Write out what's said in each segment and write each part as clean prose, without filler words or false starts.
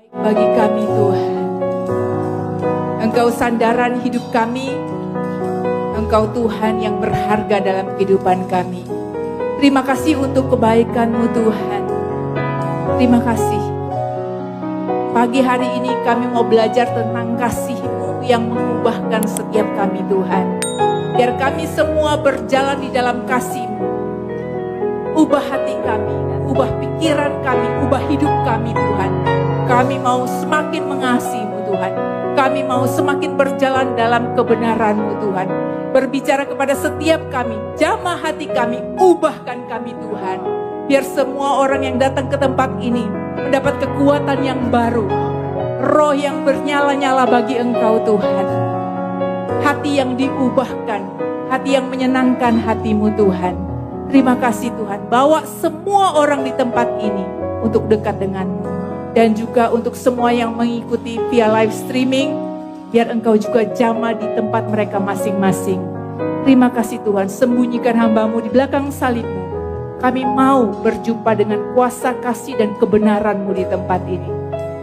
bagi kami Tuhan. Engkau sandaran hidup kami, Engkau Tuhan yang berharga dalam kehidupan kami. Terima kasih untuk kebaikan-Mu Tuhan. Terima kasih. Pagi hari ini kami mau belajar tentang kasih-Mu yang mengubahkan setiap kami Tuhan. Biar kami semua berjalan di dalam kasih-Mu. Ubah hati kami, ubah pikiran kami, ubah hidup kami Tuhan. Kami mau semakin mengasihi-Mu Tuhan. Kami mau semakin berjalan dalam kebenaran-Mu Tuhan. Berbicara kepada setiap kami, jamah hati kami, ubahkan kami Tuhan. Biar semua orang yang datang ke tempat ini mendapat kekuatan yang baru. Roh yang bernyala-nyala bagi Engkau Tuhan. Hati yang diubahkan, hati yang menyenangkan hati-Mu Tuhan. Terima kasih Tuhan, bawa semua orang di tempat ini untuk dekat dengan-Mu. Dan juga untuk semua yang mengikuti via live streaming, biar Engkau juga jamah di tempat mereka masing-masing. Terima kasih Tuhan, sembunyikan hamba-Mu di belakang salib-Mu. Kami mau berjumpa dengan kuasa kasih dan kebenaran-Mu di tempat ini.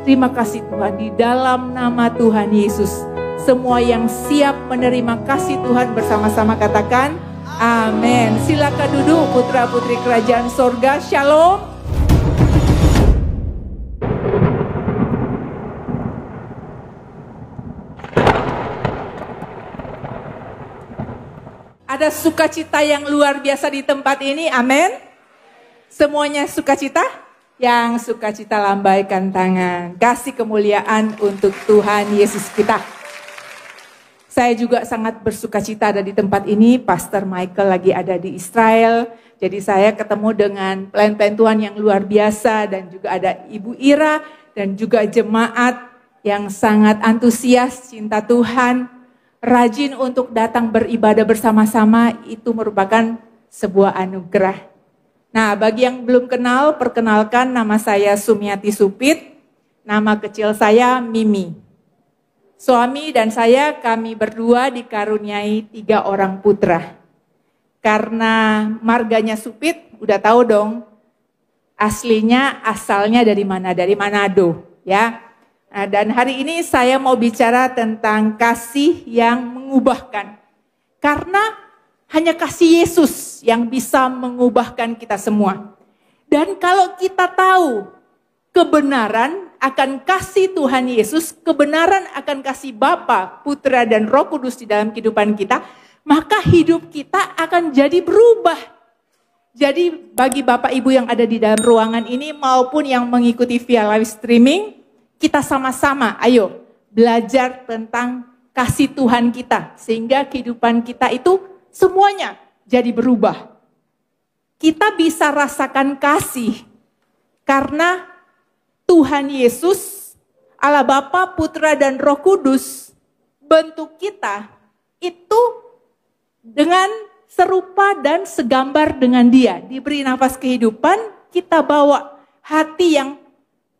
Terima kasih Tuhan, di dalam nama Tuhan Yesus. Semua yang siap menerima kasih Tuhan bersama-sama katakan, amin. Silakan duduk putra-putri kerajaan sorga. Shalom. Ada sukacita yang luar biasa di tempat ini, amin. Semuanya sukacita? Yang sukacita lambaikan tangan. Kasih kemuliaan untuk Tuhan Yesus kita. Saya juga sangat bersukacita ada di tempat ini. Pastor Michael lagi ada di Israel. Jadi saya ketemu dengan pelayan-pelayan Tuhan yang luar biasa. Dan juga ada Ibu Ira dan juga jemaat yang sangat antusias, cinta Tuhan. Rajin untuk datang beribadah bersama-sama, itu merupakan sebuah anugerah. Nah, bagi yang belum kenal, perkenalkan, nama saya Sumiati Supit, nama kecil saya Mimi. Suami dan saya, kami berdua dikaruniai 3 orang putra. Karena marganya Supit, udah tahu dong, asalnya dari mana? Dari Manado, ya. Nah, dan hari ini saya mau bicara tentang kasih yang mengubahkan. Karena hanya kasih Yesus yang bisa mengubahkan kita semua. Dan kalau kita tahu kebenaran akan kasih Tuhan Yesus, kebenaran akan kasih Bapa, Putra, dan Roh Kudus di dalam kehidupan kita, maka hidup kita akan jadi berubah. Jadi bagi Bapak Ibu yang ada di dalam ruangan ini maupun yang mengikuti via live streaming, kita sama-sama, ayo belajar tentang kasih Tuhan kita. Sehingga kehidupan kita itu semuanya jadi berubah. Kita bisa rasakan kasih karena Tuhan Yesus, Allah Bapa, Putra, dan Roh Kudus bentuk kita itu dengan serupa dan segambar dengan Dia. Diberi nafas kehidupan, kita bawa hati yang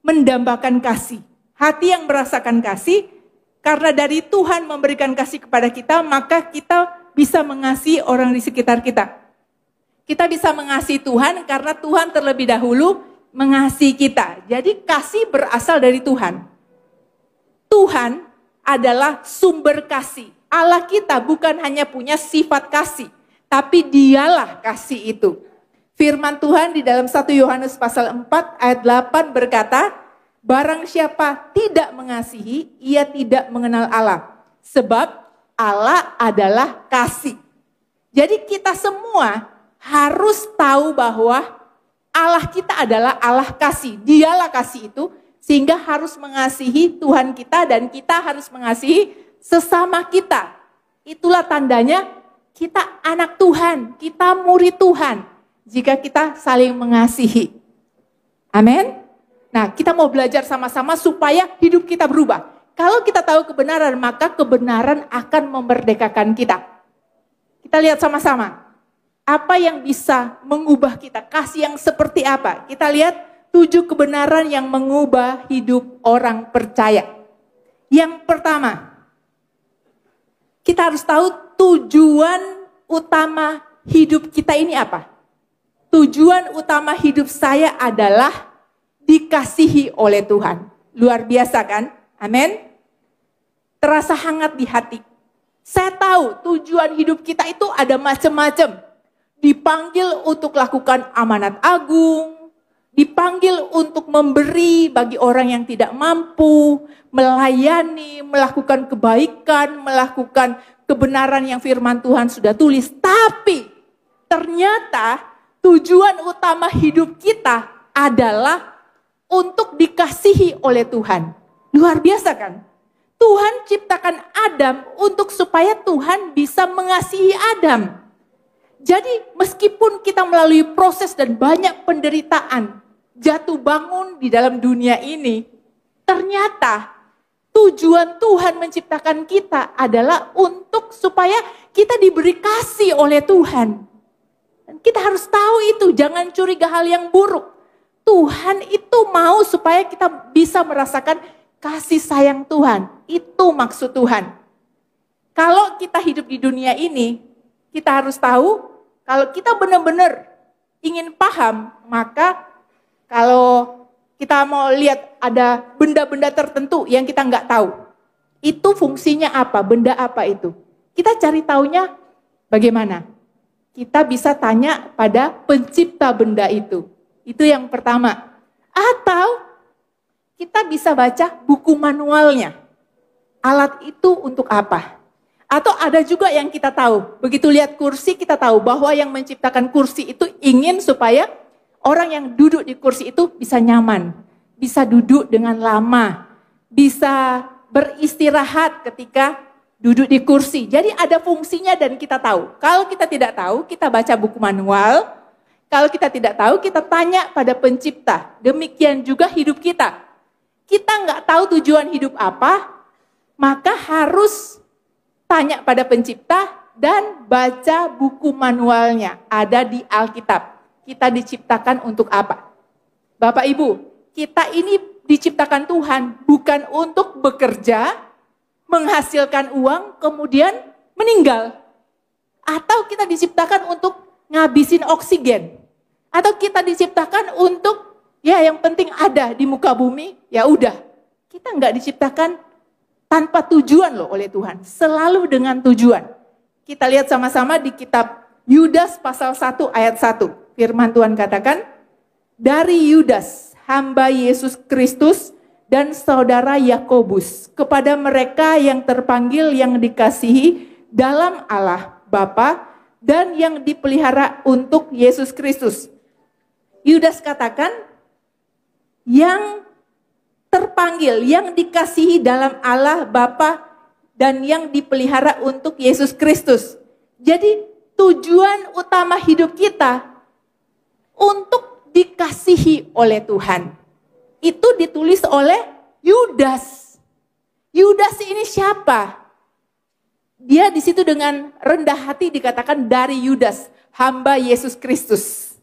mendambakan kasih. Hati yang merasakan kasih, karena dari Tuhan memberikan kasih kepada kita, maka kita bisa mengasihi orang di sekitar kita. Kita bisa mengasihi Tuhan karena Tuhan terlebih dahulu mengasihi kita. Jadi kasih berasal dari Tuhan. Tuhan adalah sumber kasih. Allah kita bukan hanya punya sifat kasih, tapi Dialah kasih itu. Firman Tuhan di dalam 1 Yohanes pasal 4 ayat 8 berkata, barang siapa tidak mengasihi, ia tidak mengenal Allah. Sebab Allah adalah kasih. Jadi kita semua harus tahu bahwa Allah kita adalah Allah kasih. Dialah kasih itu, sehingga harus mengasihi Tuhan kita dan kita harus mengasihi sesama kita. Itulah tandanya kita anak Tuhan, kita murid Tuhan. Jika kita saling mengasihi. Amin. Nah, kita mau belajar sama-sama supaya hidup kita berubah. Kalau kita tahu kebenaran, maka kebenaran akan memerdekakan kita. Kita lihat sama-sama. Apa yang bisa mengubah kita? Kasih yang seperti apa? Kita lihat 7 kebenaran yang mengubah hidup orang percaya. Yang pertama, kita harus tahu tujuan utama hidup kita ini apa? Tujuan utama hidup saya adalah dikasihi oleh Tuhan. Luar biasa kan? Amin. Terasa hangat di hati. Saya tahu tujuan hidup kita itu ada macam-macam. Dipanggil untuk lakukan amanat agung, dipanggil untuk memberi bagi orang yang tidak mampu, melayani, melakukan kebaikan, melakukan kebenaran yang firman Tuhan sudah tulis. Tapi ternyata tujuan utama hidup kita adalah untuk dikasihi oleh Tuhan. Luar biasa kan? Tuhan ciptakan Adam untuk supaya Tuhan bisa mengasihi Adam. Jadi meskipun kita melalui proses dan banyak penderitaan, jatuh bangun di dalam dunia ini, ternyata tujuan Tuhan menciptakan kita adalah untuk supaya kita diberi kasih oleh Tuhan. Dan kita harus tahu itu, jangan curiga hal yang buruk. Tuhan itu mau supaya kita bisa merasakan kasih sayang Tuhan. Itu maksud Tuhan. Kalau kita hidup di dunia ini, kita harus tahu, kalau kita benar-benar ingin paham, maka kalau kita mau lihat ada benda-benda tertentu yang kita nggak tahu, itu fungsinya apa, benda apa itu. Kita cari taunya bagaimana? Kita bisa tanya pada pencipta benda itu. Itu yang pertama. Atau kita bisa baca buku manualnya. Alat itu untuk apa? Atau ada juga yang kita tahu, begitu lihat kursi kita tahu bahwa yang menciptakan kursi itu ingin supaya orang yang duduk di kursi itu bisa nyaman, bisa duduk dengan lama, bisa beristirahat ketika duduk di kursi. Jadi ada fungsinya dan kita tahu. Kalau kita tidak tahu, kita baca buku manual. Kalau kita tidak tahu, kita tanya pada pencipta. Demikian juga hidup kita. Kita nggak tahu tujuan hidup apa, maka harus tanya pada pencipta dan baca buku manualnya. Ada di Alkitab. Kita diciptakan untuk apa? Bapak Ibu, kita ini diciptakan Tuhan bukan untuk bekerja, menghasilkan uang, kemudian meninggal. Atau kita diciptakan untuk ngabisin oksigen. Atau kita diciptakan untuk, ya yang penting ada di muka bumi, ya udah. Kita nggak diciptakan tanpa tujuan loh oleh Tuhan. Selalu dengan tujuan. Kita lihat sama-sama di kitab Yudas pasal 1 ayat 1. Firman Tuhan katakan, dari Yudas, hamba Yesus Kristus dan saudara Yakobus, kepada mereka yang terpanggil yang dikasihi dalam Allah Bapa dan yang dipelihara untuk Yesus Kristus. Yudas katakan, yang terpanggil, yang dikasihi dalam Allah Bapa dan yang dipelihara untuk Yesus Kristus. Jadi tujuan utama hidup kita untuk dikasihi oleh Tuhan. Itu ditulis oleh Yudas. Yudas ini siapa? Dia di situ dengan rendah hati dikatakan dari Yudas, hamba Yesus Kristus.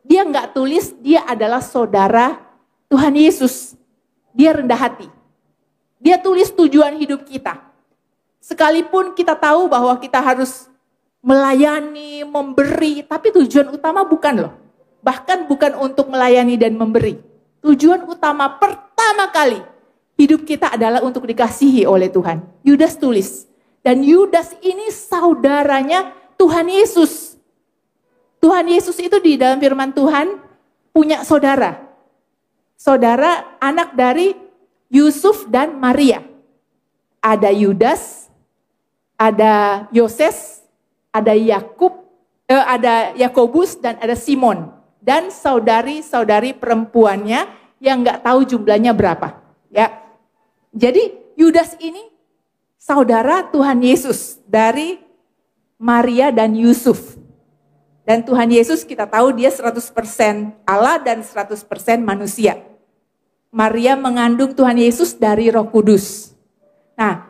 Dia nggak tulis dia adalah saudara Tuhan Yesus. Dia rendah hati. Dia tulis tujuan hidup kita. Sekalipun kita tahu bahwa kita harus melayani, memberi, tapi tujuan utama bukan loh. Bahkan bukan untuk melayani dan memberi. Tujuan utama pertama kali hidup kita adalah untuk dikasihi oleh Tuhan. Yudas tulis. Dan Yudas ini saudaranya Tuhan Yesus. Tuhan Yesus itu di dalam firman Tuhan punya saudara. Saudara anak dari Yusuf dan Maria. Ada Yudas, ada Yoses, ada Yakobus dan ada Simon. Dan saudari-saudari perempuannya yang nggak tahu jumlahnya berapa. Ya, jadi Yudas ini saudara Tuhan Yesus dari Maria dan Yusuf. Dan Tuhan Yesus kita tahu dia 100% Allah dan 100% manusia. Maria mengandung Tuhan Yesus dari Roh Kudus. Nah,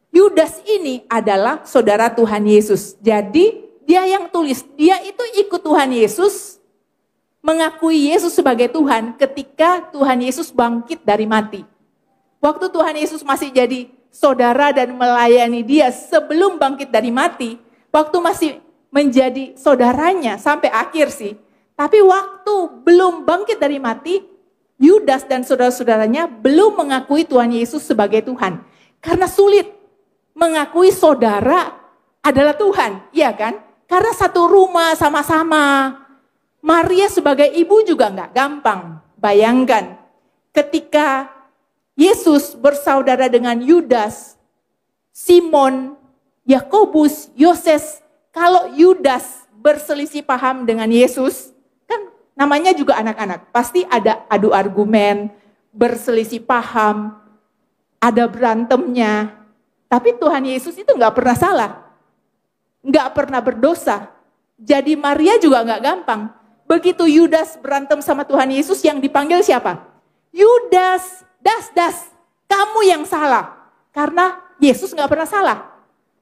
Yudas ini adalah saudara Tuhan Yesus. Jadi dia yang tulis, dia itu ikut Tuhan Yesus, mengakui Yesus sebagai Tuhan ketika Tuhan Yesus bangkit dari mati. Waktu Tuhan Yesus masih jadi saudara dan melayani dia sebelum bangkit dari mati, waktu masih menjadi saudaranya sampai akhir sih. Tapi waktu belum bangkit dari mati, Yudas dan saudara-saudaranya belum mengakui Tuhan Yesus sebagai Tuhan. Karena sulit mengakui saudara adalah Tuhan, iya kan? Karena satu rumah sama-sama. Maria sebagai ibu juga nggak gampang. Bayangkan ketika Yesus bersaudara dengan Yudas, Simon, Yakobus, Yoses. Kalau Yudas berselisih paham dengan Yesus, kan namanya juga anak-anak. Pasti ada adu argumen, berselisih paham, ada berantemnya. Tapi Tuhan Yesus itu nggak pernah salah. Nggak pernah berdosa. Jadi Maria juga nggak gampang. Begitu Yudas berantem sama Tuhan Yesus, yang dipanggil siapa? Yudas, das, kamu yang salah. Karena Yesus nggak pernah salah.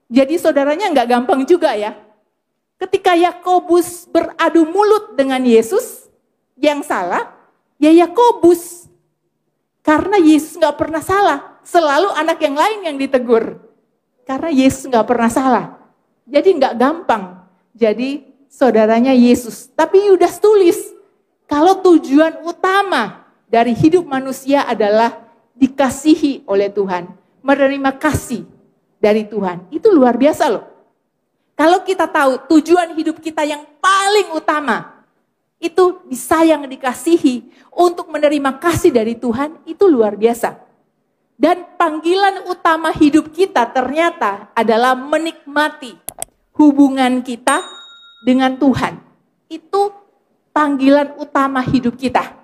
Jadi saudaranya nggak gampang juga ya. Ketika Yakobus beradu mulut dengan Yesus, yang salah, ya Yakobus. Karena Yesus nggak pernah salah. Selalu anak yang lain yang ditegur. Karena Yesus nggak pernah salah. Jadi nggak gampang. Jadi saudaranya Yesus. Tapi Yudas tulis, kalau tujuan utama dari hidup manusia adalah dikasihi oleh Tuhan. Menerima kasih dari Tuhan. Itu luar biasa loh. Kalau kita tahu tujuan hidup kita yang paling utama, itu disayang, dikasihi, untuk menerima kasih dari Tuhan, itu luar biasa. Dan panggilan utama hidup kita ternyata adalah menikmati hubungan kita dengan Tuhan. Itu panggilan utama hidup kita.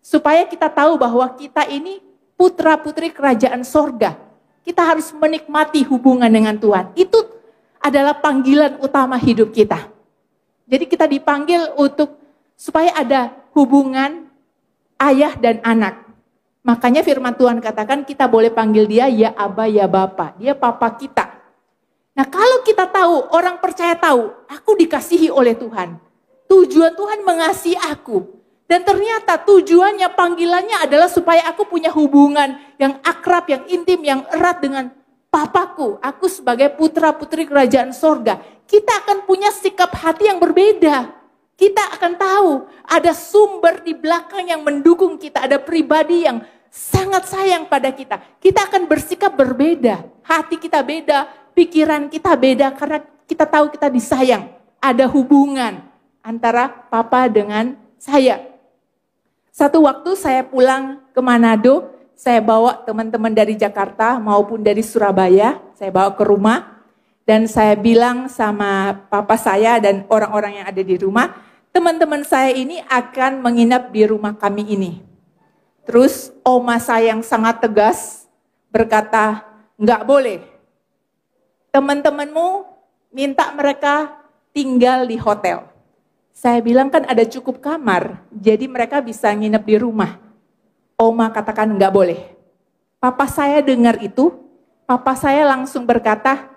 Supaya kita tahu bahwa kita ini putra-putri kerajaan sorga. Kita harus menikmati hubungan dengan Tuhan. Itu adalah panggilan utama hidup kita. Jadi kita dipanggil untuk supaya ada hubungan ayah dan anak. Makanya firman Tuhan katakan kita boleh panggil dia ya Aba, ya Bapa. Dia papa kita. Nah kalau kita tahu, orang percaya tahu, aku dikasihi oleh Tuhan. Tujuan Tuhan mengasihi aku. Dan ternyata tujuannya, panggilannya adalah supaya aku punya hubungan yang akrab, yang intim, yang erat dengan papaku. Aku sebagai putra-putri kerajaan sorga. Kita akan punya sikap hati yang berbeda. Kita akan tahu ada sumber di belakang yang mendukung kita. Ada pribadi yang sangat sayang pada kita. Kita akan bersikap berbeda. Hati kita beda, pikiran kita beda. Karena kita tahu kita disayang. Ada hubungan antara papa dengan saya. Satu waktu saya pulang ke Manado, saya bawa teman-teman dari Jakarta maupun dari Surabaya, saya bawa ke rumah. Dan saya bilang sama papa saya dan orang-orang yang ada di rumah, teman-teman saya ini akan menginap di rumah kami ini. Terus oma saya yang sangat tegas berkata, enggak boleh. Teman-temanmu minta mereka tinggal di hotel. Saya bilang kan ada cukup kamar, jadi mereka bisa nginep di rumah. Oma katakan enggak boleh. Papa saya dengar itu, papa saya langsung berkata,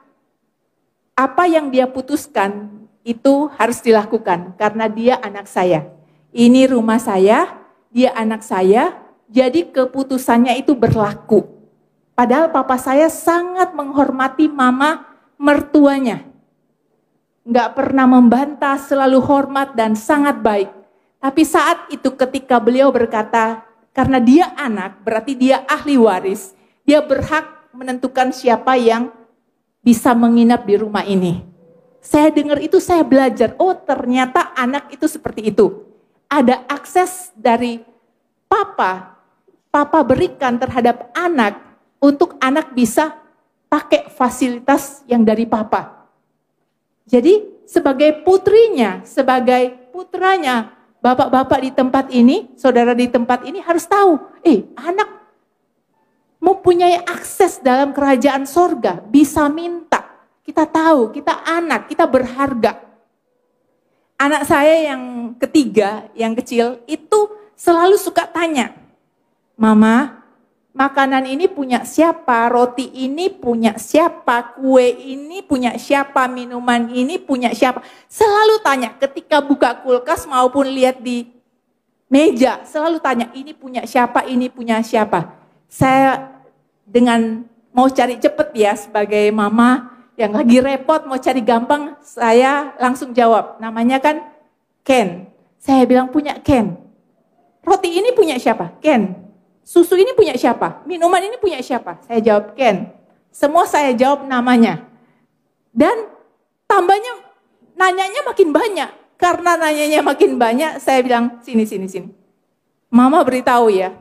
apa yang dia putuskan itu harus dilakukan karena dia anak saya. Ini rumah saya, dia anak saya, jadi keputusannya itu berlaku. Padahal papa saya sangat menghormati mama mertuanya. Enggak pernah membantah, selalu hormat dan sangat baik. Tapi saat itu ketika beliau berkata, karena dia anak, berarti dia ahli waris. Dia berhak menentukan siapa yang bisa menginap di rumah ini. Saya dengar itu, saya belajar, oh ternyata anak itu seperti itu. Ada akses dari papa berikan terhadap anak, untuk anak bisa pakai fasilitas yang dari papa. Jadi sebagai putrinya, sebagai putranya, bapak-bapak di tempat ini, saudara di tempat ini harus tahu, anak mempunyai akses dalam kerajaan sorga, bisa minta. Kita tahu, kita anak, kita berharga. Anak saya yang ketiga, yang kecil, itu selalu suka tanya, Mama, makanan ini punya siapa, roti ini punya siapa, kue ini punya siapa, minuman ini punya siapa. Selalu tanya ketika buka kulkas maupun lihat di meja, selalu tanya ini punya siapa, ini punya siapa. Saya dengan mau cari cepet ya sebagai mama yang lagi repot mau cari gampang, saya langsung jawab, namanya kan Ken. Saya bilang punya Ken. Roti ini punya siapa? Ken. Susu ini punya siapa? Minuman ini punya siapa? Saya jawab Ken. Semua saya jawab namanya. Dan tambahnya nanyanya makin banyak. Karena nanyanya makin banyak, saya bilang sini. Mama beritahu ya,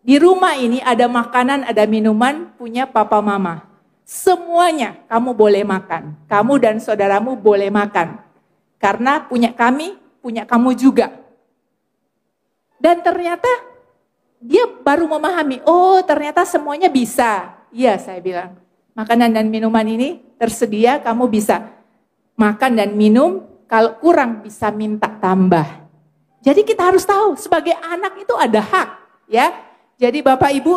di rumah ini ada makanan, ada minuman punya papa mama. Semuanya kamu boleh makan. Kamu dan saudaramu boleh makan. Karena punya kami, punya kamu juga. Dan ternyata dia baru memahami, oh ternyata semuanya bisa. Iya, saya bilang, makanan dan minuman ini tersedia, kamu bisa makan dan minum, kalau kurang bisa minta tambah. Jadi kita harus tahu, sebagai anak itu ada hak, ya. Jadi Bapak Ibu,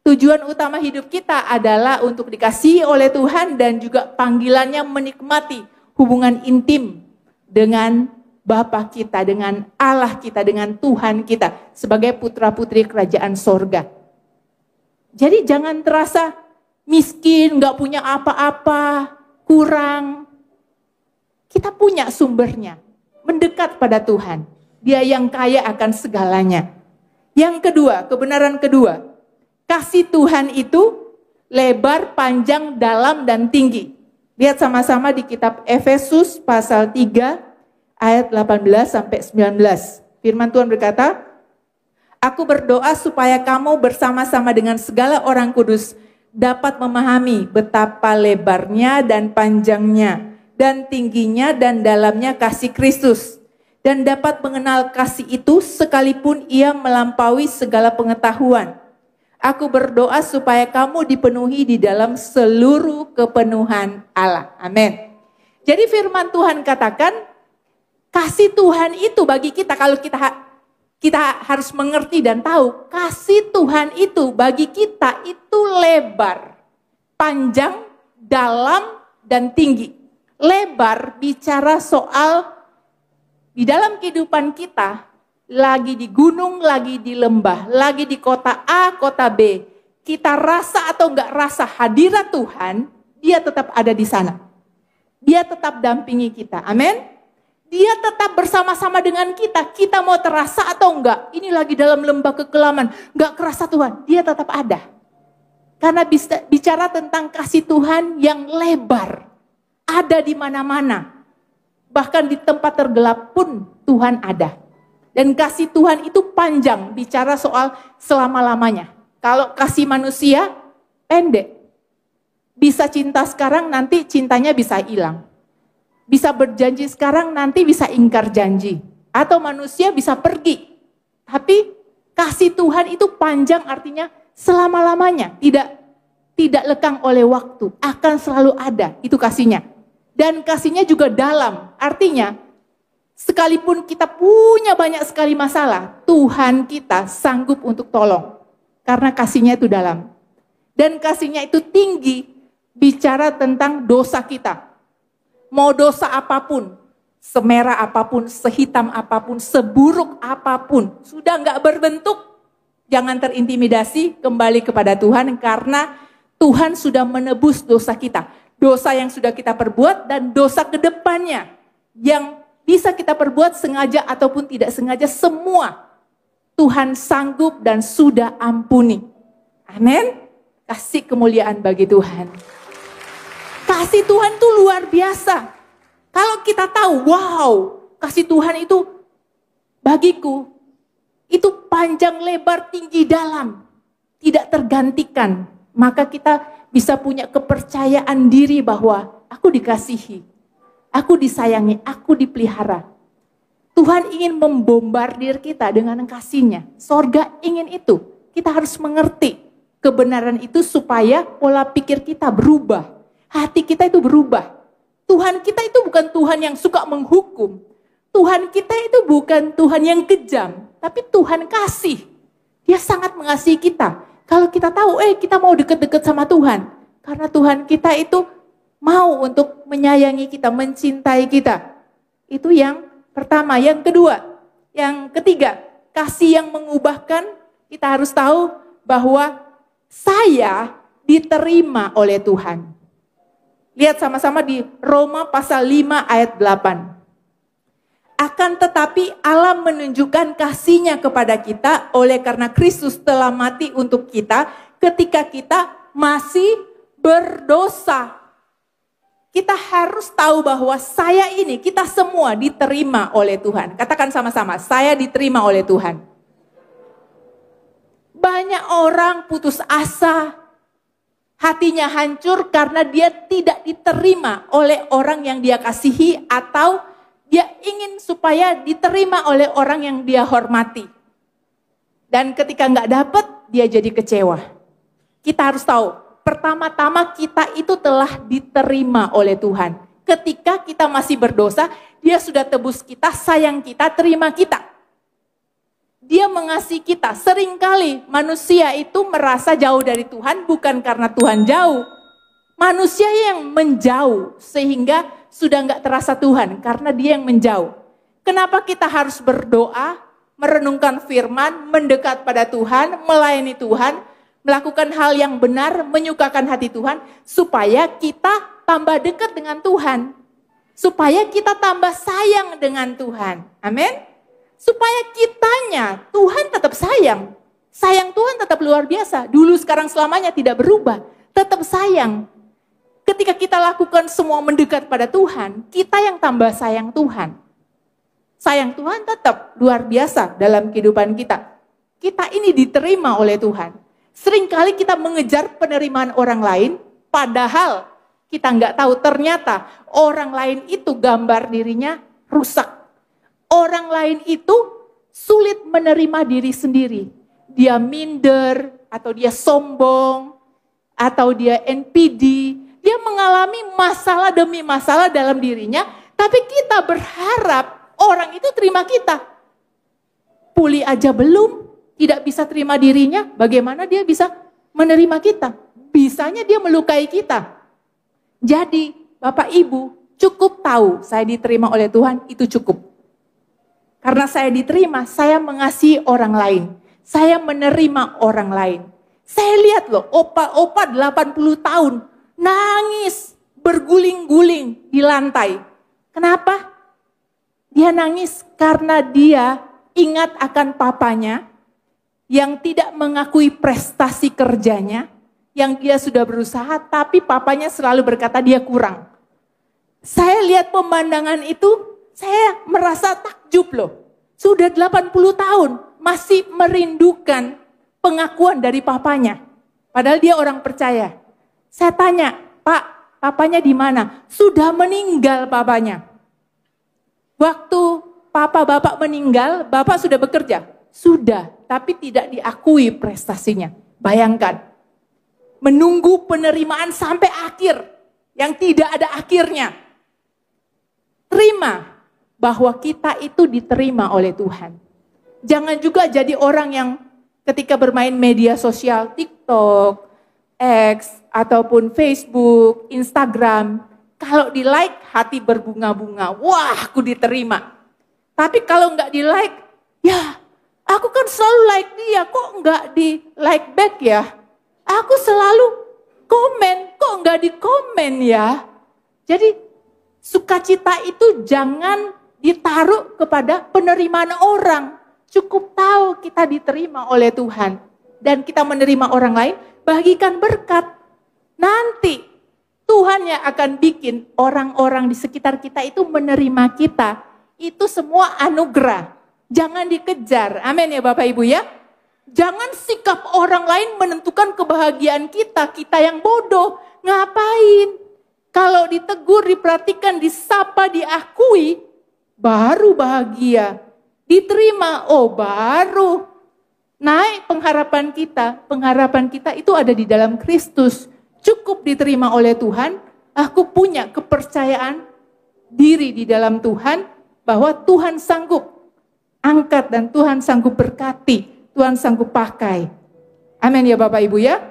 tujuan utama hidup kita adalah untuk dikasihi oleh Tuhan dan juga panggilannya menikmati hubungan intim dengan Bapa kita, dengan Allah kita, dengan Tuhan kita sebagai putra-putri kerajaan sorga. Jadi jangan terasa miskin, gak punya apa-apa, kurang. Kita punya sumbernya, mendekat pada Tuhan. Dia yang kaya akan segalanya. Yang kedua, kebenaran kedua, kasih Tuhan itu lebar, panjang, dalam, dan tinggi. Lihat sama-sama di kitab Efesus pasal 3 ayat 18 sampai 19. Firman Tuhan berkata, aku berdoa supaya kamu bersama-sama dengan segala orang kudus dapat memahami betapa lebarnya dan panjangnya dan tingginya dan dalamnya kasih Kristus. Dan dapat mengenal kasih itu sekalipun ia melampaui segala pengetahuan. Aku berdoa supaya kamu dipenuhi di dalam seluruh kepenuhan Allah. Amin. Jadi firman Tuhan katakan, kasih Tuhan itu bagi kita, kalau kita harus mengerti dan tahu, kasih Tuhan itu bagi kita itu lebar, panjang, dalam, dan tinggi. Lebar bicara soal di dalam kehidupan kita, lagi di gunung, lagi di lembah, lagi di kota A, kota B, kita rasa atau enggak rasa hadirat Tuhan, dia tetap ada di sana. Dia tetap dampingi kita, amin. Dia tetap bersama-sama dengan kita. Kita mau terasa atau enggak, ini lagi dalam lembah kekelaman, enggak kerasa Tuhan, dia tetap ada. Karena bicara tentang kasih Tuhan yang lebar, ada di mana-mana. Bahkan di tempat tergelap pun Tuhan ada. Dan kasih Tuhan itu panjang, bicara soal selama-lamanya. Kalau kasih manusia, pendek. Bisa cinta sekarang, nanti cintanya bisa hilang. Bisa berjanji sekarang, nanti bisa ingkar janji. Atau manusia bisa pergi. Tapi kasih Tuhan itu panjang, artinya selama-lamanya. Tidak lekang oleh waktu, akan selalu ada, itu kasihnya. Dan kasihnya juga dalam, artinya sekalipun kita punya banyak sekali masalah, Tuhan kita sanggup untuk tolong. Karena kasihnya itu dalam. Dan kasihnya itu tinggi, bicara tentang dosa kita. Mau dosa apapun, semerah apapun, sehitam apapun, seburuk apapun, sudah enggak berbentuk, jangan terintimidasi, kembali kepada Tuhan karena Tuhan sudah menebus dosa kita. Dosa yang sudah kita perbuat dan dosa kedepannya yang bisa kita perbuat sengaja ataupun tidak sengaja, semua Tuhan sanggup dan sudah ampuni. Amin. Kasih kemuliaan bagi Tuhan. Kasih Tuhan itu luar biasa. Kalau kita tahu, wow, kasih Tuhan itu bagiku, itu panjang, lebar, tinggi, dalam, tidak tergantikan. Maka kita bisa punya kepercayaan diri bahwa aku dikasihi, aku disayangi, aku dipelihara. Tuhan ingin membombardir kita dengan kasih-Nya. Sorga ingin itu. Kita harus mengerti kebenaran itu supaya pola pikir kita berubah. Hati kita itu berubah. Tuhan kita itu bukan Tuhan yang suka menghukum. Tuhan kita itu bukan Tuhan yang kejam, tapi Tuhan kasih. Dia sangat mengasihi kita. Kalau kita tahu, kita mau deket-deket sama Tuhan. Karena Tuhan kita itu mau untuk menyayangi kita, mencintai kita. Itu yang pertama. Yang kedua, yang ketiga, kasih yang mengubahkan. Kita harus tahu bahwa saya diterima oleh Tuhan. Lihat sama-sama di Roma pasal 5 ayat 8. Akan tetapi Allah menunjukkan kasih-Nya kepada kita oleh karena Kristus telah mati untuk kita ketika kita masih berdosa. Kita harus tahu bahwa kita semua diterima oleh Tuhan. Katakan sama-sama, saya diterima oleh Tuhan. Banyak orang putus asa, hatinya hancur karena dia tidak diterima oleh orang yang dia kasihi atau dia ingin supaya diterima oleh orang yang dia hormati. Dan ketika nggak dapat, dia jadi kecewa. Kita harus tahu, pertama-tama kita itu telah diterima oleh Tuhan. Ketika kita masih berdosa, dia sudah tebus kita, sayang kita, terima kita. Dia mengasihi kita. Seringkali manusia itu merasa jauh dari Tuhan bukan karena Tuhan jauh. Manusia yang menjauh sehingga sudah nggak terasa Tuhan karena dia yang menjauh. Kenapa kita harus berdoa, merenungkan firman, mendekat pada Tuhan, melayani Tuhan, melakukan hal yang benar, menyukakan hati Tuhan, supaya kita tambah dekat dengan Tuhan. Supaya kita tambah sayang dengan Tuhan. Amin. Supaya kitanya, Tuhan tetap sayang. Sayang Tuhan tetap luar biasa. Dulu, sekarang, selamanya tidak berubah. Tetap sayang. Ketika kita lakukan semua mendekat pada Tuhan, kita yang tambah sayang Tuhan. Sayang Tuhan tetap luar biasa dalam kehidupan kita. Kita ini diterima oleh Tuhan. Seringkali kita mengejar penerimaan orang lain, padahal kita nggak tahu ternyata orang lain itu gambar dirinya rusak. Orang lain itu sulit menerima diri sendiri. Dia minder, atau dia sombong, atau dia NPD. Dia mengalami masalah demi masalah dalam dirinya, tapi kita berharap orang itu terima kita. Pulih aja belum, tidak bisa terima dirinya, bagaimana dia bisa menerima kita? Bisanya dia melukai kita. Jadi, Bapak Ibu, cukup tahu saya diterima oleh Tuhan, itu cukup. Karena saya diterima, saya mengasihi orang lain. Saya menerima orang lain. Saya lihat loh, opa-opa 80 tahun, nangis, berguling-guling di lantai. Kenapa? Dia nangis karena dia ingat akan papanya yang tidak mengakui prestasi kerjanya, yang dia sudah berusaha, tapi papanya selalu berkata dia kurang. Saya lihat pemandangan itu, saya merasa takjub loh. Sudah 80 tahun, masih merindukan pengakuan dari papanya. Padahal dia orang percaya. Saya tanya, Pak, papanya di mana? Sudah meninggal papanya. Waktu bapak meninggal, bapak sudah bekerja? Sudah, tapi tidak diakui prestasinya. Bayangkan, menunggu penerimaan sampai akhir, yang tidak ada akhirnya. Terima bahwa kita itu diterima oleh Tuhan. Jangan juga jadi orang yang ketika bermain media sosial, TikTok, X, ataupun Facebook, Instagram, kalau di like hati berbunga-bunga, wah aku diterima. Tapi kalau nggak di like, ya aku kan selalu like dia, kok nggak di like back ya? Aku selalu komen, kok nggak di komen ya? Jadi sukacita itu jangan ditaruh kepada penerimaan orang. Cukup tahu kita diterima oleh Tuhan. Dan kita menerima orang lain, bagikan berkat. Nanti Tuhan yang akan bikin orang-orang di sekitar kita itu menerima kita. Itu semua anugerah. Jangan dikejar. Amin ya Bapak Ibu ya. Jangan sikap orang lain menentukan kebahagiaan kita. Kita yang bodoh. Ngapain? Kalau ditegur, diperhatikan, disapa, diakui, baru bahagia. Diterima, oh baru naik pengharapan kita. Pengharapan kita itu ada di dalam Kristus. Cukup diterima oleh Tuhan, aku punya kepercayaan diri di dalam Tuhan, bahwa Tuhan sanggup angkat dan Tuhan sanggup berkati, Tuhan sanggup pakai. Amin ya Bapak Ibu ya.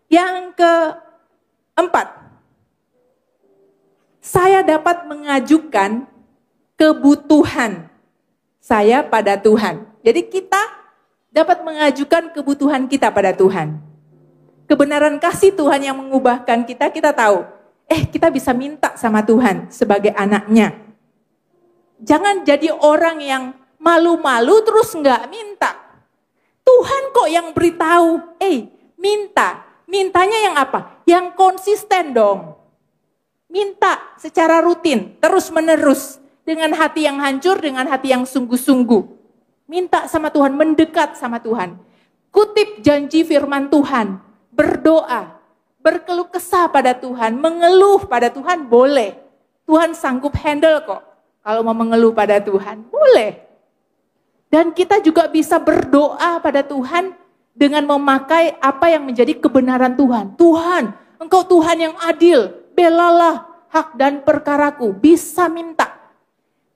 Yang keempat, saya dapat mengajukan kebutuhan saya pada Tuhan. Jadi kita dapat mengajukan kebutuhan kita pada Tuhan. Kebenaran kasih Tuhan yang mengubahkan kita, kita tahu. Kita bisa minta sama Tuhan sebagai anaknya. Jangan jadi orang yang malu-malu terus nggak minta. Tuhan kok yang beritahu, minta. Mintanya yang apa? Yang konsisten dong. Minta secara rutin, terus-menerus. Dengan hati yang hancur, dengan hati yang sungguh-sungguh. Minta sama Tuhan, mendekat sama Tuhan. Kutip janji firman Tuhan, berdoa, berkeluh kesah pada Tuhan, mengeluh pada Tuhan boleh. Tuhan sanggup handle kok. Kalau mau mengeluh pada Tuhan, boleh. Dan kita juga bisa berdoa pada Tuhan dengan memakai apa yang menjadi kebenaran Tuhan. Tuhan, Engkau Tuhan yang adil, belalah hak dan perkaraku. Bisa minta.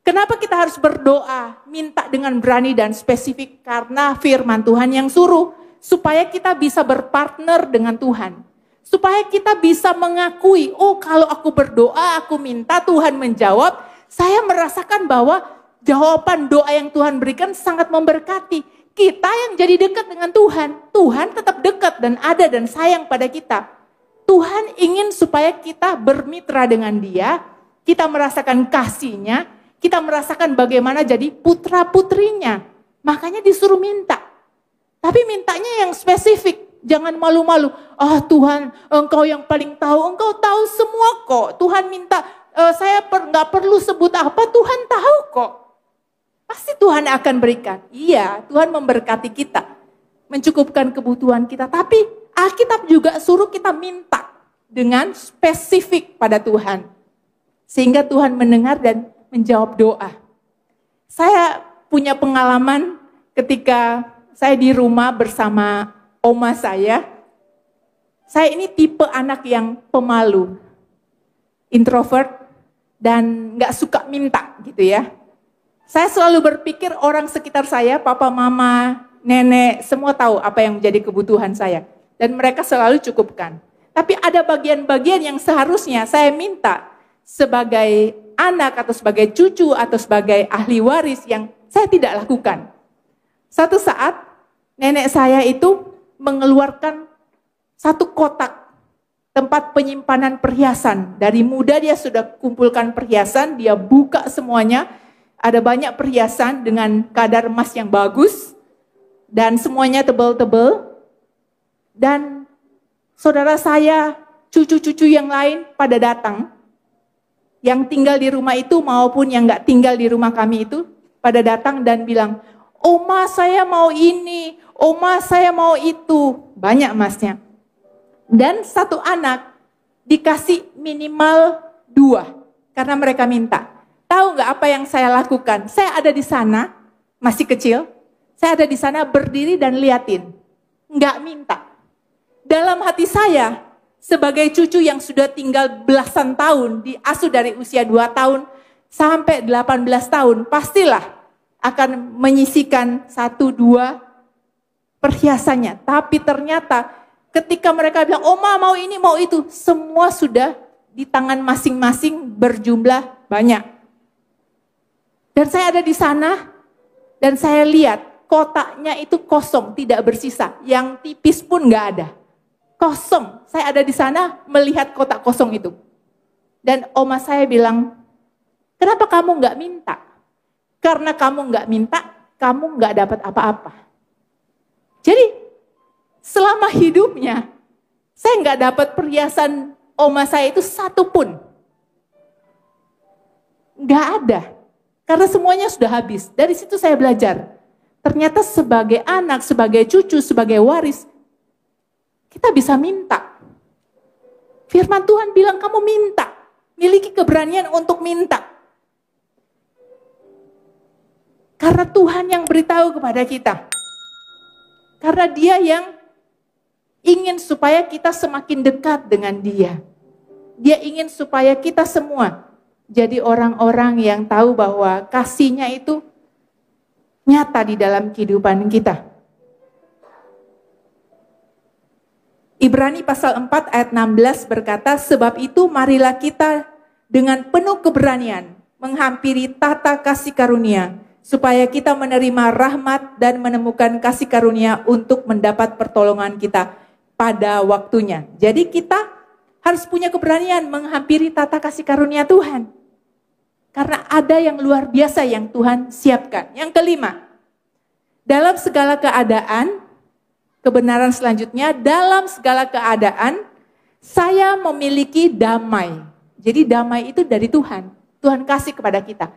Kenapa kita harus berdoa, minta dengan berani dan spesifik? Karena firman Tuhan yang suruh, supaya kita bisa berpartner dengan Tuhan. Supaya kita bisa mengakui, kalau aku berdoa, aku minta, Tuhan menjawab, saya merasakan bahwa jawaban doa yang Tuhan berikan sangat memberkati. Kita yang jadi dekat dengan Tuhan, Tuhan tetap dekat dan ada dan sayang pada kita. Tuhan ingin supaya kita bermitra dengan Dia, kita merasakan kasih-Nya, kita merasakan bagaimana jadi putra-putrinya. Makanya disuruh minta. Tapi mintanya yang spesifik. Jangan malu-malu. Tuhan, Engkau yang paling tahu. Engkau tahu semua kok. Tuhan minta, saya nggak perlu sebut apa. Tuhan tahu kok. Pasti Tuhan akan berikan. Iya, Tuhan memberkati kita. Mencukupkan kebutuhan kita. Tapi Alkitab juga suruh kita minta. Dengan spesifik pada Tuhan. Sehingga Tuhan mendengar dan menjawab doa. Saya punya pengalaman ketika saya di rumah bersama oma saya. Saya ini tipe anak yang pemalu, introvert, dan gak suka minta gitu ya. Saya selalu berpikir orang sekitar saya, papa, mama, nenek, semua tahu apa yang menjadi kebutuhan saya. Dan mereka selalu cukupkan. Tapi ada bagian-bagian yang seharusnya saya minta sebagai anak atau sebagai cucu atau sebagai ahli waris yang saya tidak lakukan. Satu saat nenek saya itu mengeluarkan satu kotak tempat penyimpanan perhiasan. Dari muda dia sudah kumpulkan perhiasan, dia buka semuanya. Ada banyak perhiasan dengan kadar emas yang bagus dan semuanya tebal-tebal. Dan saudara saya, cucu-cucu yang lain pada datang. Yang tinggal di rumah itu maupun yang gak tinggal di rumah kami itu pada datang dan bilang, Oma saya mau ini, Oma saya mau itu. Banyak emasnya. Dan satu anak dikasih minimal 2 karena mereka minta. Tahu gak apa yang saya lakukan? Saya ada di sana, masih kecil. Saya ada di sana berdiri dan liatin. Gak minta. Dalam hati saya, sebagai cucu yang sudah tinggal belasan tahun, diasuh dari usia 2 tahun sampai 18 tahun, pastilah akan menyisikan 1-2 perhiasannya. Tapi ternyata ketika mereka bilang, Oma mau ini, mau itu, semua sudah di tangan masing-masing berjumlah banyak. Dan saya ada di sana, dan saya lihat kotaknya itu kosong, tidak bersisa. Yang tipis pun nggak ada. Kosong. Saya ada di sana melihat kotak kosong itu. Dan oma saya bilang, kenapa kamu nggak minta? Karena kamu nggak minta, kamu nggak dapat apa-apa. Jadi selama hidupnya, saya nggak dapat perhiasan oma saya itu satu pun. Nggak ada. Karena semuanya sudah habis. Dari situ saya belajar. Ternyata sebagai anak, sebagai cucu, sebagai waris, kita bisa minta. Firman Tuhan bilang kamu minta. Miliki keberanian untuk minta. Karena Tuhan yang beritahu kepada kita. Karena Dia yang ingin supaya kita semakin dekat dengan Dia. Dia ingin supaya kita semua jadi orang-orang yang tahu bahwa kasih-Nya itu nyata di dalam kehidupan kita. Ibrani pasal 4 ayat 16 berkata, sebab itu marilah kita dengan penuh keberanian menghampiri tata kasih karunia, supaya kita menerima rahmat dan menemukan kasih karunia untuk mendapat pertolongan kita pada waktunya. Jadi kita harus punya keberanian menghampiri tata kasih karunia Tuhan. Karena ada yang luar biasa yang Tuhan siapkan. Yang kelima, dalam segala keadaan, kebenaran selanjutnya, dalam segala keadaan, saya memiliki damai. Jadi damai itu dari Tuhan. Tuhan kasih kepada kita.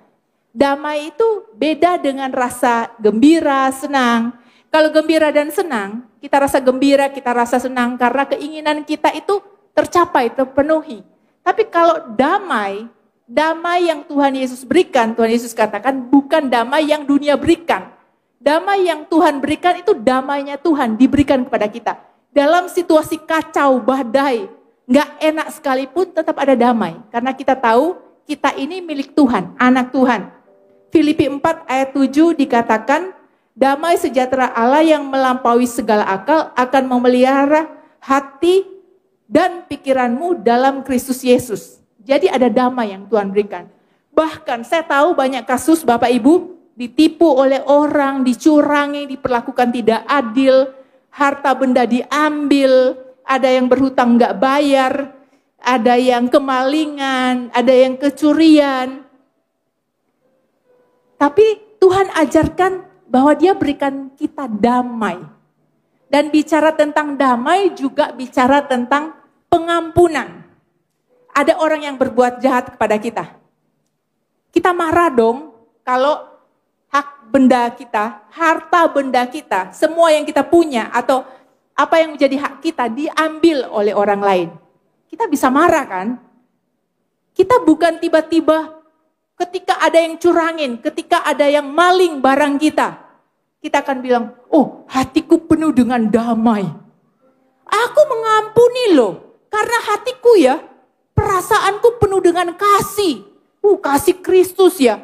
Damai itu beda dengan rasa gembira, senang. Kalau gembira dan senang, kita rasa gembira, kita rasa senang karena keinginan kita itu tercapai, terpenuhi. Tapi kalau damai yang Tuhan Yesus berikan, Tuhan Yesus katakan bukan damai yang dunia berikan. Damai yang Tuhan berikan itu damainya Tuhan diberikan kepada kita. Dalam situasi kacau, badai, gak enak sekalipun tetap ada damai. Karena kita tahu kita ini milik Tuhan, anak Tuhan. Filipi 4 ayat 7 dikatakan, damai sejahtera Allah yang melampaui segala akal akan memelihara hati dan pikiranmu dalam Kristus Yesus. Jadi ada damai yang Tuhan berikan. Bahkan saya tahu banyak kasus Bapak Ibu ditipu oleh orang, dicurangi, diperlakukan tidak adil, harta benda diambil, ada yang berhutang nggak bayar, ada yang kemalingan, ada yang kecurian. Tapi Tuhan ajarkan bahwa Dia berikan kita damai. Dan bicara tentang damai juga bicara tentang pengampunan. Ada orang yang berbuat jahat kepada kita. Kita marah dong kalau hak benda kita, harta benda kita, semua yang kita punya atau apa yang menjadi hak kita diambil oleh orang lain. Kita bisa marah kan? Kita bukan tiba-tiba ketika ada yang curangin, ketika ada yang maling barang kita. Kita akan bilang, oh hatiku penuh dengan damai. Aku mengampuni loh, karena hatiku ya, perasaanku penuh dengan kasih. Kasih Kristus ya.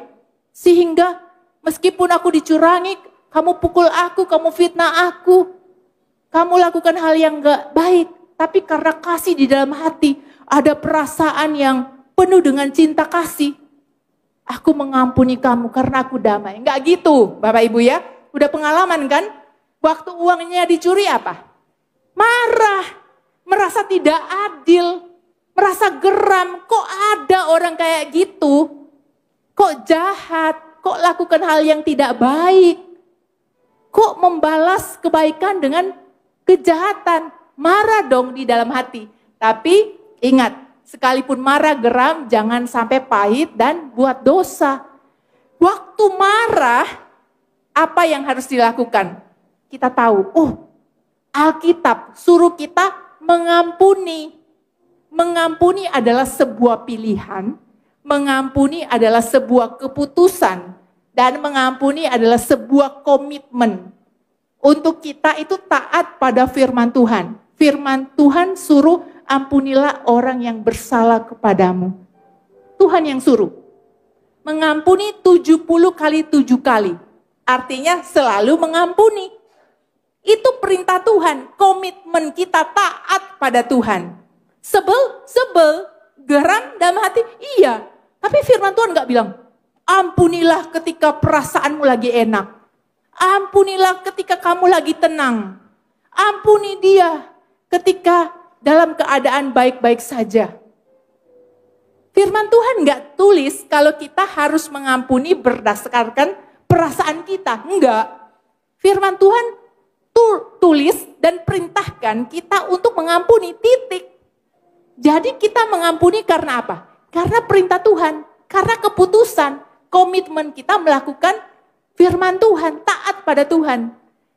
Sehingga meskipun aku dicurangi, kamu pukul aku, kamu fitnah aku, kamu lakukan hal yang gak baik. Tapi karena kasih di dalam hati, ada perasaan yang penuh dengan cinta kasih. Aku mengampuni kamu karena aku damai. Enggak gitu Bapak Ibu ya. Udah pengalaman kan? Waktu uangnya dicuri apa? Marah, merasa tidak adil, merasa geram. Kok ada orang kayak gitu? Kok jahat? Kok lakukan hal yang tidak baik? Kok membalas kebaikan dengan kejahatan? Marah dong di dalam hati. Tapi ingat, sekalipun marah, geram, jangan sampai pahit dan buat dosa. Waktu marah, apa yang harus dilakukan? Kita tahu, Alkitab suruh kita mengampuni. Mengampuni adalah sebuah pilihan, mengampuni adalah sebuah keputusan, dan mengampuni adalah sebuah komitmen. Untuk kita itu taat pada firman Tuhan. Firman Tuhan suruh ampunilah orang yang bersalah kepadamu. Tuhan yang suruh. Mengampuni 70 kali 7 kali. Artinya selalu mengampuni. Itu perintah Tuhan. Komitmen kita taat pada Tuhan. Sebel, geram dalam hati, iya. Tapi firman Tuhan gak bilang, ampunilah ketika perasaanmu lagi enak. Ampunilah ketika kamu lagi tenang. Ampuni dia ketika dalam keadaan baik-baik saja. Firman Tuhan gak tulis kalau kita harus mengampuni berdasarkan perasaan kita. Enggak. Firman Tuhan tulis dan perintahkan kita untuk mengampuni, titik. Jadi kita mengampuni karena apa? Karena perintah Tuhan, karena keputusan, komitmen kita melakukan firman Tuhan, taat pada Tuhan.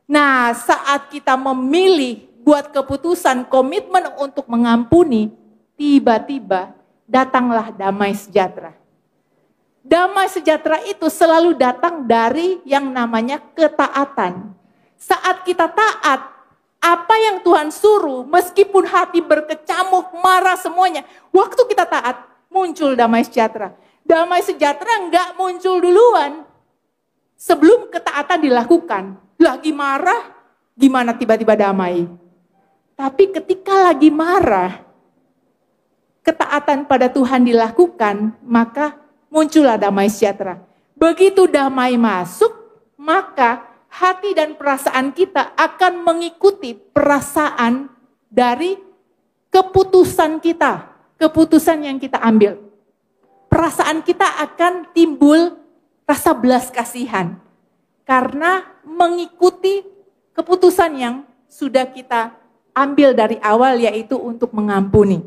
Nah, saat kita memilih buat keputusan, komitmen untuk mengampuni, tiba-tiba datanglah damai sejahtera. Damai sejahtera itu selalu datang dari yang namanya ketaatan. Saat kita taat, apa yang Tuhan suruh, meskipun hati berkecamuk, marah semuanya, waktu kita taat, muncul damai sejahtera. Damai sejahtera enggak muncul duluan. Sebelum ketaatan dilakukan, lagi marah, gimana tiba-tiba damai? Tapi ketika lagi marah, ketaatan pada Tuhan dilakukan, maka muncullah damai sejahtera. Begitu damai masuk, maka hati dan perasaan kita akan mengikuti perasaan dari keputusan kita, keputusan yang kita ambil. perasaan kita akan timbul rasa belas kasihan. Karena mengikuti keputusan yang sudah kita ambil dari awal, yaitu untuk mengampuni.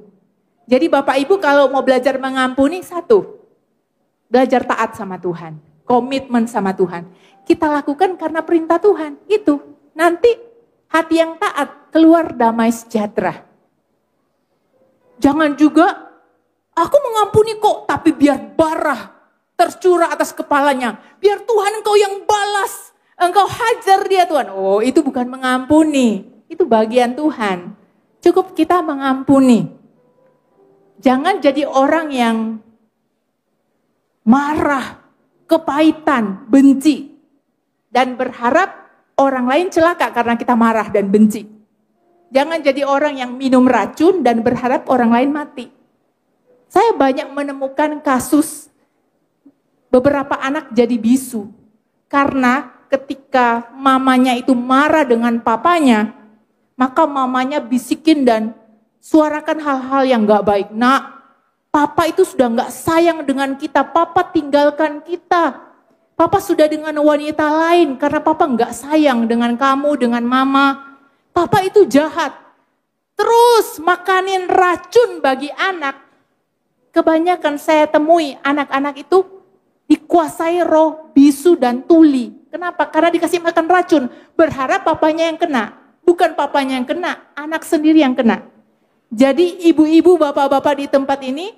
Jadi Bapak Ibu kalau mau belajar mengampuni, satu, belajar taat sama Tuhan. Komitmen sama Tuhan. Kita lakukan karena perintah Tuhan. Itu. Nanti hati yang taat keluar damai sejahtera. Jangan juga, aku mengampuni kok, tapi biar barah tercurah atas kepalanya. Biar Tuhan engkau yang balas. Engkau hajar dia Tuhan. Oh, itu bukan mengampuni. Itu bagian Tuhan. Cukup kita mengampuni. Jangan jadi orang yang marah, kepahitan, benci. Dan berharap orang lain celaka karena kita marah dan benci. Jangan jadi orang yang minum racun dan berharap orang lain mati. Saya banyak menemukan kasus beberapa anak jadi bisu. Karena ketika mamanya itu marah dengan papanya, maka mamanya bisikin dan suarakan hal-hal yang gak baik. Nak, papa itu sudah gak sayang dengan kita, papa tinggalkan kita. Papa sudah dengan wanita lain karena papa gak sayang dengan kamu, dengan mama. Papa itu jahat. Terus makanin racun bagi anak. Kebanyakan saya temui anak-anak itu dikuasai roh bisu dan tuli. Kenapa? Karena dikasih makan racun. Berharap papanya yang kena. Bukan papanya yang kena, anak sendiri yang kena. Jadi ibu-ibu, bapak-bapak di tempat ini,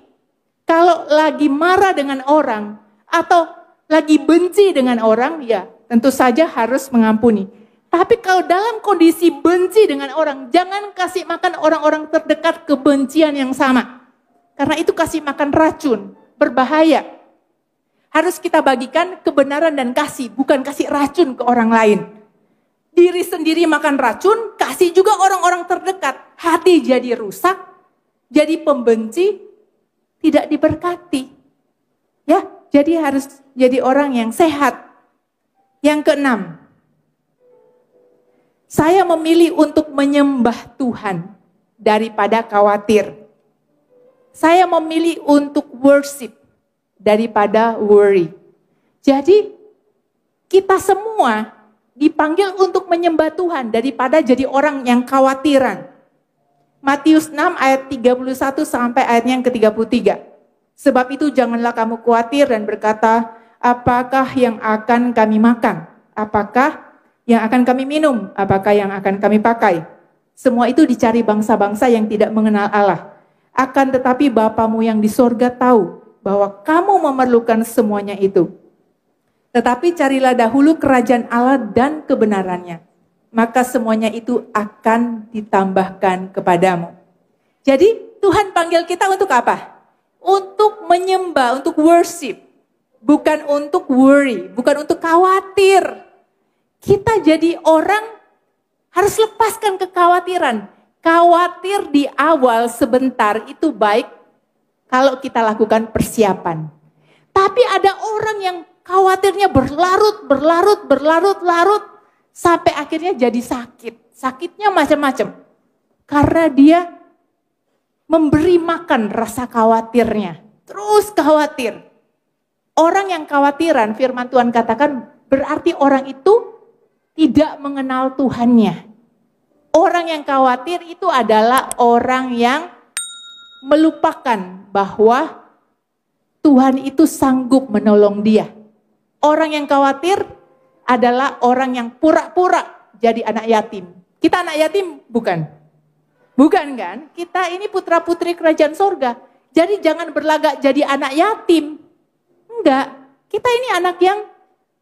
kalau lagi marah dengan orang, atau lagi benci dengan orang, ya tentu saja harus mengampuni. Tapi kalau dalam kondisi benci dengan orang, jangan kasih makan orang-orang terdekat kebencian yang sama. Karena itu kasih makan racun, berbahaya. Harus kita bagikan kebenaran dan kasih, bukan kasih racun ke orang lain. Diri sendiri makan racun, kasih juga orang-orang terdekat. Hati jadi rusak, jadi pembenci, tidak diberkati. Ya, jadi harus jadi orang yang sehat. Yang keenam, saya memilih untuk menyembah Tuhan daripada khawatir. Saya memilih untuk worship daripada worry. Jadi kita semua dipanggil untuk menyembah Tuhan daripada jadi orang yang khawatiran. Matius 6 ayat 31 sampai ayatnya yang ke-33. Sebab itu janganlah kamu khawatir dan berkata, apakah yang akan kami makan? Apakah yang akan kami minum? Apakah yang akan kami pakai? Semua itu dicari bangsa-bangsa yang tidak mengenal Allah. Akan tetapi Bapamu yang di sorga tahu bahwa kamu memerlukan semuanya itu. Tetapi carilah dahulu kerajaan Allah dan kebenarannya. Maka semuanya itu akan ditambahkan kepadamu. Jadi Tuhan panggil kita untuk apa? Untuk menyembah, untuk worship. Bukan untuk worry, bukan untuk khawatir. Kita jadi orang harus lepaskan kekhawatiran. Khawatir di awal sebentar itu baik kalau kita lakukan persiapan. Tapi ada orang yang khawatirnya berlarut, sampai akhirnya jadi sakit. Sakitnya macam-macam. Karena dia memberi makan rasa khawatirnya. Terus khawatir. Orang yang khawatiran, firman Tuhan katakan, berarti orang itu tidak mengenal Tuhannya. Orang yang khawatir itu adalah orang yang melupakan bahwa Tuhan itu sanggup menolong dia. Orang yang khawatir adalah orang yang pura-pura jadi anak yatim. Kita anak yatim bukan? Bukan kan? Kita ini putra-putri kerajaan sorga. Jadi jangan berlagak jadi anak yatim. Enggak. Kita ini anak yang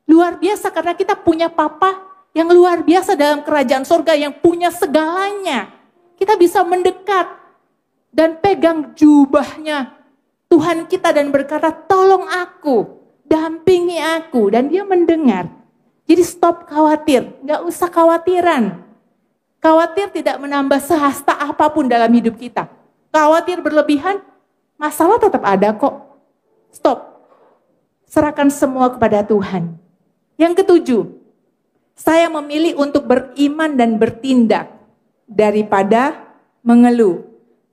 luar biasa karena kita punya papa yang luar biasa dalam kerajaan sorga yang punya segalanya. Kita bisa mendekat dan pegang jubahnya Tuhan kita dan berkata, tolong aku, dampingi aku. Dan dia mendengar. Jadi stop khawatir, gak usah khawatiran. Khawatir tidak menambah sehasta apapun dalam hidup kita. Khawatir berlebihan, masalah tetap ada kok. Stop. Serahkan semua kepada Tuhan. Yang ketujuh, saya memilih untuk beriman dan bertindak daripada mengeluh.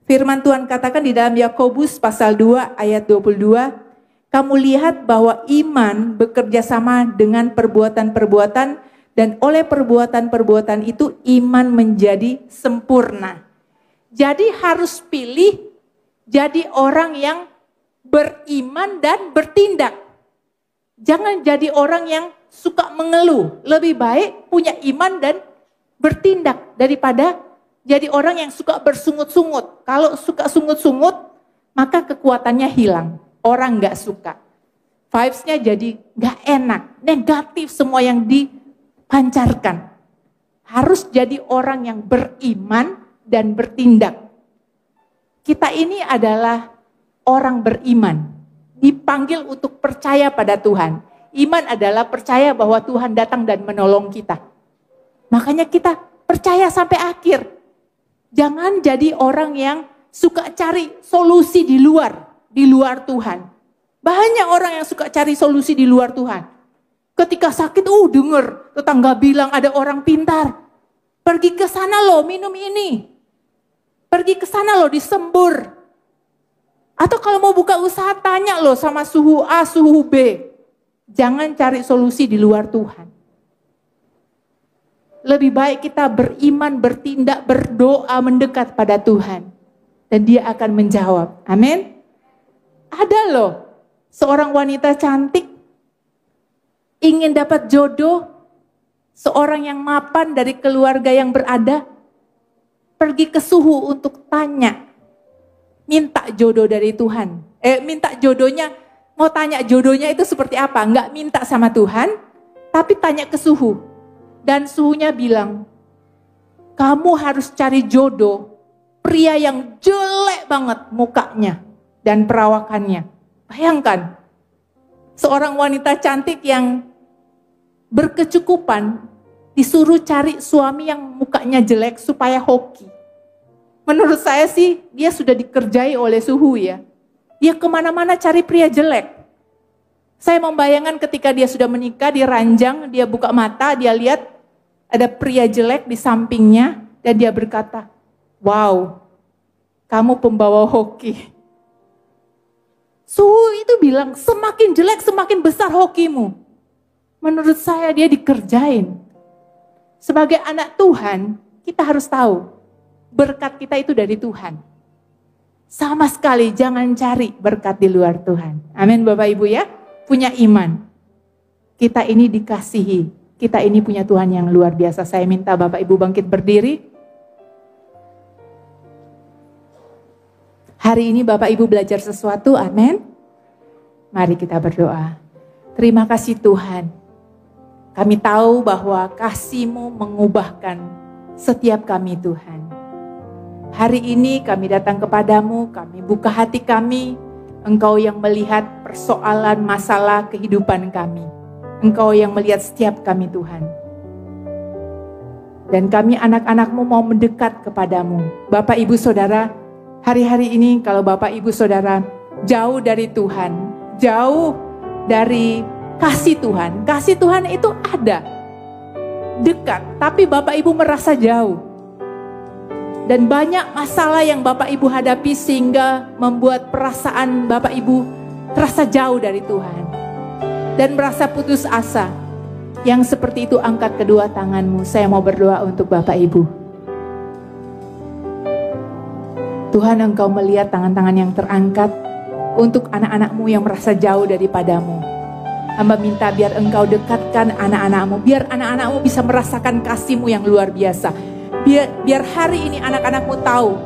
Firman Tuhan katakan di dalam Yakobus pasal 2 ayat 22, kamu lihat bahwa iman bekerja sama dengan perbuatan-perbuatan, dan oleh perbuatan-perbuatan itu iman menjadi sempurna. Jadi harus pilih jadi orang yang beriman dan bertindak. Jangan jadi orang yang suka mengeluh. Lebih baik punya iman dan bertindak daripada jadi orang yang suka bersungut-sungut. Kalau suka sungut-sungut, maka kekuatannya hilang. Orang gak suka. Vibes-nya jadi gak enak. Negatif semua yang dipancarkan. Harus jadi orang yang beriman dan bertindak. Kita ini adalah orang beriman. Dipanggil untuk percaya pada Tuhan. Iman adalah percaya bahwa Tuhan datang dan menolong kita. Makanya kita percaya sampai akhir. Jangan jadi orang yang suka cari solusi di luar Tuhan. Banyak orang yang suka cari solusi di luar Tuhan. Ketika sakit, denger tetangga bilang ada orang pintar. Pergi ke sana loh, minum ini. Pergi ke sana loh, disembur. Atau kalau mau buka usaha, tanya loh sama suhu A, suhu B. Jangan cari solusi di luar Tuhan. Lebih baik kita beriman, bertindak, berdoa, mendekat pada Tuhan. Dan dia akan menjawab. Amin. Ada loh, seorang wanita cantik, ingin dapat jodoh, seorang yang mapan dari keluarga yang berada, pergi ke suhu untuk tanya, minta jodoh dari Tuhan. Minta jodohnya, mau tanya jodohnya itu seperti apa? Enggak minta sama Tuhan, tapi tanya ke suhu. Dan suhunya bilang, kamu harus cari jodoh pria yang jelek banget mukanya dan perawakannya. Bayangkan, seorang wanita cantik yang berkecukupan disuruh cari suami yang mukanya jelek supaya hoki. Menurut saya sih dia sudah dikerjai oleh suhu ya. Dia kemana-mana cari pria jelek. Saya membayangkan ketika dia sudah menikah, dia ranjang, dia buka mata, dia lihat ada pria jelek di sampingnya dan dia berkata, wow, kamu pembawa hoki. Suhu itu bilang, semakin jelek semakin besar hokimu. Menurut saya dia dikerjain. Sebagai anak Tuhan, kita harus tahu, berkat kita itu dari Tuhan. Sama sekali jangan cari berkat di luar Tuhan. Amin Bapak Ibu ya, punya iman. Kita ini dikasihi, kita ini punya Tuhan yang luar biasa. Saya minta Bapak Ibu bangkit berdiri. Hari ini Bapak Ibu belajar sesuatu, amin. Mari kita berdoa. Terima kasih Tuhan. Kami tahu bahwa kasih-Mu mengubahkan setiap kami Tuhan. Hari ini kami datang kepadamu, kami buka hati kami. Engkau yang melihat persoalan masalah kehidupan kami. Engkau yang melihat setiap kami Tuhan. Dan kami anak-anak-Mu mau mendekat kepadamu. Bapak Ibu Saudara, hari-hari ini kalau Bapak Ibu Saudara jauh dari Tuhan, jauh dari kasih Tuhan. Kasih Tuhan itu ada, dekat, tapi Bapak Ibu merasa jauh. Dan banyak masalah yang Bapak Ibu hadapi sehingga membuat perasaan Bapak Ibu terasa jauh dari Tuhan. Dan merasa putus asa. Yang seperti itu angkat kedua tanganmu. Saya mau berdoa untuk Bapak Ibu. Tuhan, Engkau melihat tangan-tangan yang terangkat untuk anak-anak-Mu yang merasa jauh daripadamu. Hamba minta biar Engkau dekatkan anak-anak-Mu. Biar anak-anak-Mu bisa merasakan kasih-Mu yang luar biasa. Biar hari ini anak-anak-Mu tahu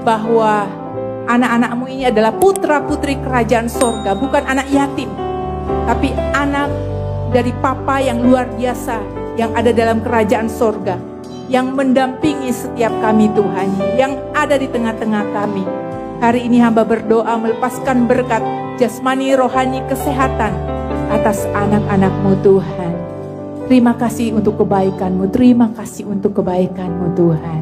bahwa anak-anak-Mu ini adalah putra-putri kerajaan sorga. Bukan anak yatim, tapi anak dari Papa yang luar biasa yang ada dalam kerajaan sorga. Yang mendampingi setiap kami Tuhan, yang ada di tengah-tengah kami. Hari ini hamba berdoa melepaskan berkat jasmani, rohani, kesehatan atas anak-anak-Mu Tuhan. Terima kasih untuk kebaikan-Mu, terima kasih untuk kebaikan-Mu Tuhan.